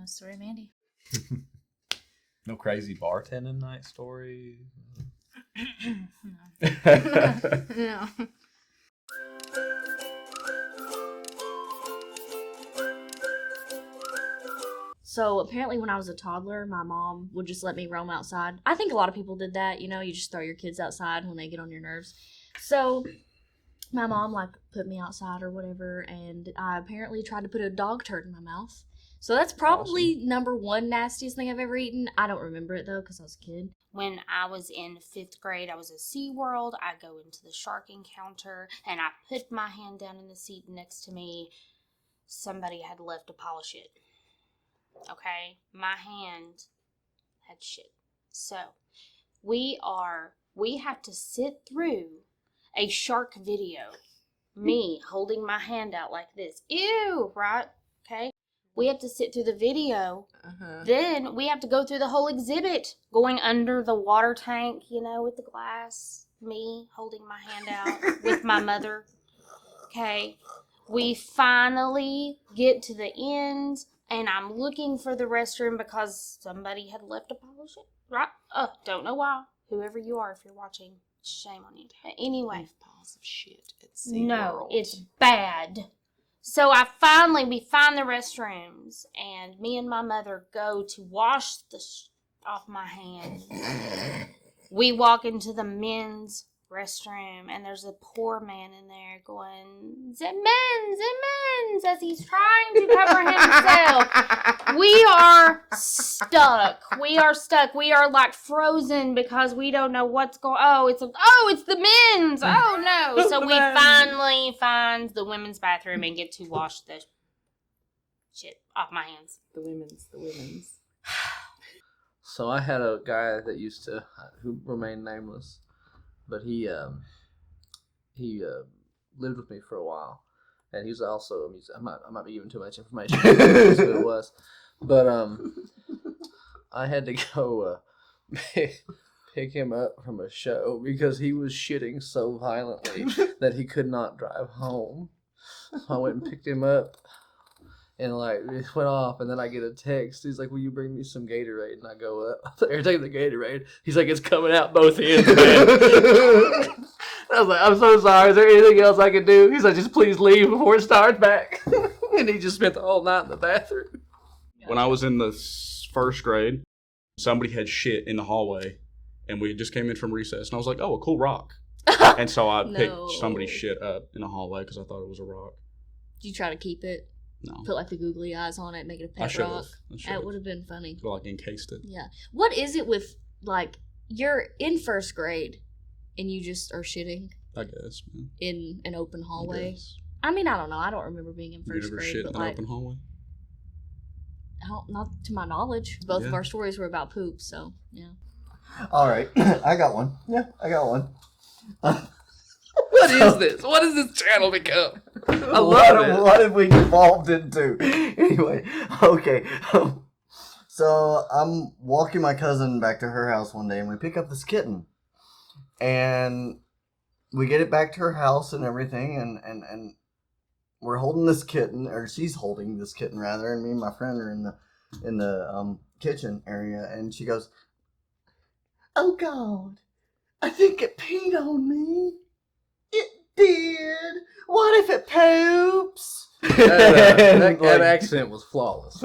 story of Mandy. No crazy bartending night story? No. So apparently when I was a toddler, my mom would just let me roam outside. I think a lot of people did that, you know, you just throw your kids outside when they get on your nerves. So my mom put me outside or whatever, and I apparently tried to put a dog turd in my mouth. So that's probably number one nastiest thing I've ever eaten. I don't remember it though because I was a kid. When I was in 5th grade, I was at SeaWorld. I go into the shark encounter, and I put my hand down in the seat next to me. Somebody had left a pile of shit. Okay? My hand had shit. So, we have to sit through a shark video. Me holding my hand out like this. Ew! Right? Okay? We have to sit through the video. Then we have to go through the whole exhibit. Going under the water tank, you know, with the glass. Me holding my hand out with my mother. Okay. We finally get to the end, and I'm looking for the restroom because somebody had left a pile of shit. Right? Don't know why. Whoever you are, if you're watching, shame on you. But anyway. Piles of shit at SeaWorld. No, it's bad. So we find the restrooms, and me and my mother go to wash the off my hand. We walk into the men's restroom, and there's a poor man in there going, the men's, as he's trying to cover himself. We are stuck. We are like frozen because we don't know what's going on. It's the men's. Oh no. So we finally find the women's bathroom and get to wash the shit off my hands. The women's. So I had a guy that who remained nameless, but he lived with me for a while, and he was also a musician. I might be giving too much information. That's what it was, but I had to go pick him up from a show because he was shitting so violently that he could not drive home. So I went and picked him up. And it went off, and then I get a text. He's like, "Will you bring me some Gatorade?" And I go up there, take the Gatorade. He's like, "It's coming out both ends, man." I was like, "I'm so sorry. Is there anything else I can do?" He's like, "Just please leave before it starts back." And he just spent the whole night in the bathroom. When I was in the 1st grade, somebody had shit in the hallway, and we just came in from recess, and I was like, "Oh, a cool rock." And so I picked somebody's shit up in the hallway because I thought it was a rock. Did you try to keep it? No. Put the googly eyes on it, make it a pet rock. That would have been funny. Encased it. Yeah. What is it with you're in 1st grade and you just are shitting? I guess. Man. In an open hallway. I mean, I don't know. I don't remember being in 1st grade. You never shit in an open hallway? Not to my knowledge. Both of our stories were about poop, so yeah. All right, I got one. Yeah, I got one. What is this? What has this channel become? I love it. What have we evolved into? Anyway, okay. So I'm walking my cousin back to her house one day, and we pick up this kitten. And we get it back to her house and everything, and we're holding this kitten, or she's holding this kitten rather, and me and my friend are in the kitchen area, and she goes, "Oh God, I think it peed on me. It did. What if it poops?" That accent was flawless.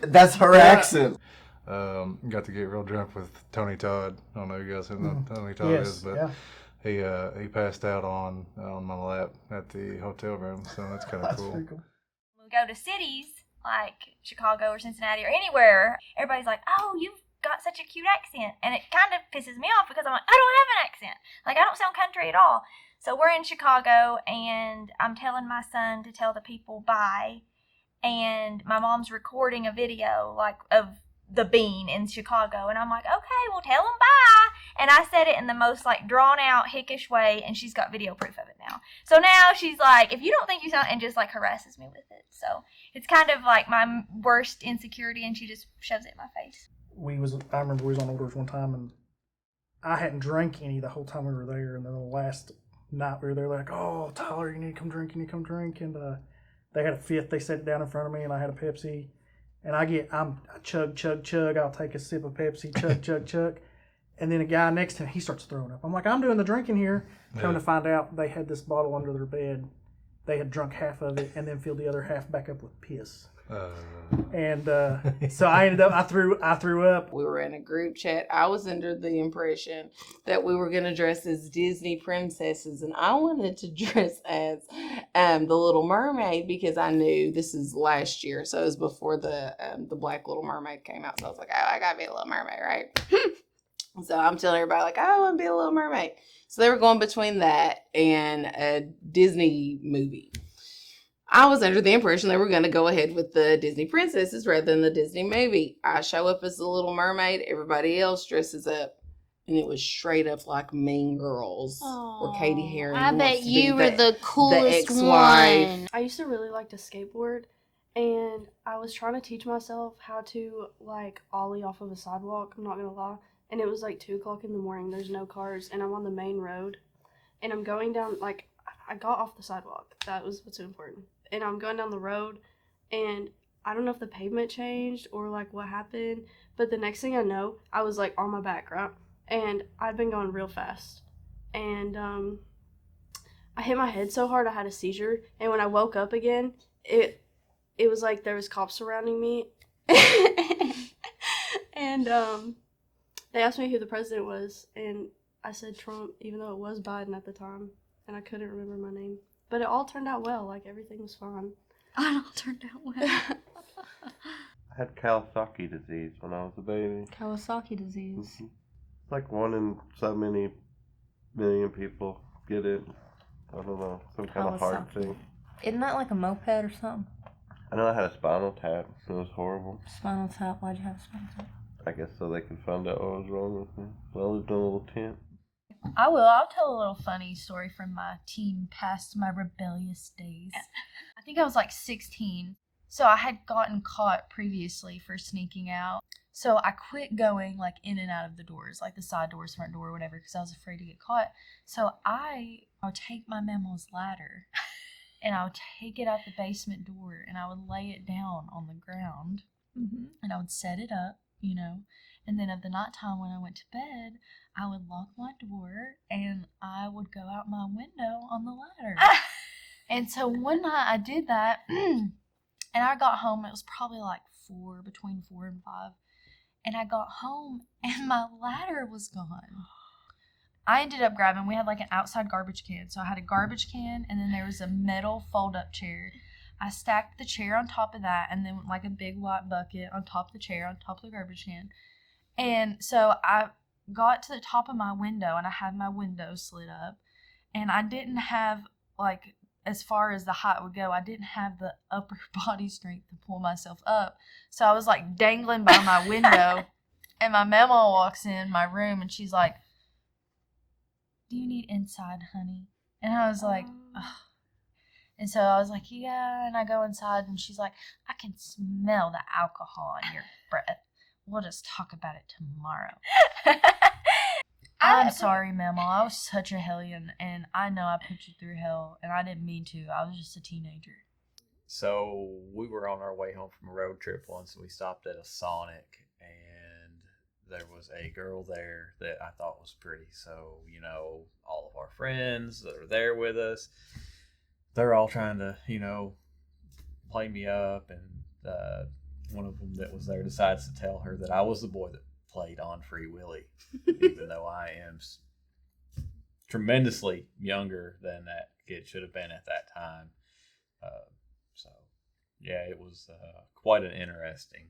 That's her accent. Got to get real drunk with Tony Todd. I don't know if you guys know who Tony Todd is, but he passed out on my lap at the hotel room, so that's kind of cool. Pretty cool. When we go to cities like Chicago or Cincinnati or anywhere, everybody's like, "Oh, you've got such a cute accent," and it kind of pisses me off because I'm like, I don't have an accent. I don't sound country at all. So we're in Chicago, and I'm telling my son to tell the people bye, and my mom's recording a video of the bean in Chicago, and I'm like, okay, well, tell them bye. And I said it in the most drawn out hickish way, and she's got video proof of it now. So now she's like, if you don't think you sound, and just harasses me with it. So it's kind of my worst insecurity, and she just shoves it in my face. I remember we was on orders one time, and I hadn't drank any the whole time we were there, and then the last night we were there, like, "Oh, Tyler, you need to come drink, and they had a fifth. They set it down in front of me, and I had a Pepsi, And I chug, chug, chug. I'll take a sip of Pepsi, chug, chug, chug. And then a guy next to him, he starts throwing up. I'm like, I'm doing the drinking here. Come to find out, they had this bottle under their bed. They had drunk half of it and then filled the other half back up with piss. And so I ended up, I threw up. We were in a group chat. I was under the impression that we were going to dress as Disney princesses, and I wanted to dress as the Little Mermaid because I knew this is last year, so it was before the Black Little Mermaid came out. So I was like, oh, I got to be a Little Mermaid, right? So I'm telling everybody like, I want to be a Little Mermaid. So they were going between that and a Disney movie. I was under the impression they were going to go ahead with the Disney princesses rather than the Disney movie. I show up as the Little Mermaid. Everybody else dresses up. And it was straight up like Mean Girls or Katie Heron. I bet you were the coolest the ex-wife. one. I used to really like to skateboard. And I was trying to teach myself how to, like, ollie off of a sidewalk. I'm not going to lie. And it was like 2 o'clock in the morning. There's no cars. And I'm on the main road. And I'm going down, like, I got off the sidewalk. That was what's important. And I'm going down the road, and I don't know if the pavement changed or, like, what happened, but the next thing I know, I was, like, on my back, right? And I'd been going real fast. And I hit my head so hard I had a seizure, and when I woke up again, it was like there was cops surrounding me. And they asked me who the president was, and I said Trump, even though it was Biden at the time, and I couldn't remember my name. But it all turned out well. Like, everything was fine. It all turned out well. I had Kawasaki disease when I was a baby. Kawasaki disease. Mm-hmm. It's like 1 in so many million people get it. I don't know, some kind of heart thing. Isn't that like a moped or something? I know I had a spinal tap. It was horrible. Spinal tap? Why'd you have a spinal tap? I guess so they could find out what was wrong with me. So I lived in a little tent. I will. I'll tell a little funny story from my teen past, my rebellious days. I think I was like 16. So I had gotten caught previously for sneaking out. So I quit going like in and out of the doors, like the side doors, front door, whatever, because I was afraid to get caught. So I would take my mama's ladder and I would take it out the basement door and I would lay it down on the ground and I would set it up, you know. And then at the nighttime when I went to bed, I would lock my door and I would go out my window on the ladder. And so one night I did that and I got home. It was probably like between 4 and 5. And I got home and my ladder was gone. I ended up grabbing, we had like an outside garbage can. So I had a garbage can and then there was a metal fold-up chair. I stacked the chair on top of that and then like a big white bucket on top of the chair, on top of the garbage can. And so I got to the top of my window and I had my window slid up and I didn't have, like, as far as the height would go, I didn't have the upper body strength to pull myself up. So I was like dangling by my window and my mama walks in my room and she's like, "Do you need inside, honey?" And I was like, ugh. And so I was like, yeah. And I go inside and she's like, "I can smell the alcohol in your breath. We'll just talk about it tomorrow." I'm sorry, Mama. I was such a hellion, and I know I put you through hell, and I didn't mean to. I was just a teenager. So we were on our way home from a road trip once, and we stopped at a Sonic, and there was a girl there that I thought was pretty. So, you know, all of our friends that are there with us, they're all trying to, you know, play me up, and one of them that was there decides to tell her that I was the boy that played on Free Willy, even though I am tremendously younger than that kid should have been at that time. So, yeah, it was quite an interesting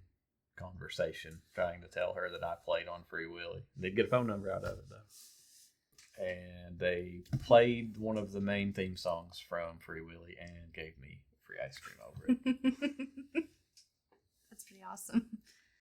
conversation trying to tell her that I played on Free Willy. They'd get a phone number out of it, though. And they played one of the main theme songs from Free Willy and gave me free ice cream over it. That's pretty awesome.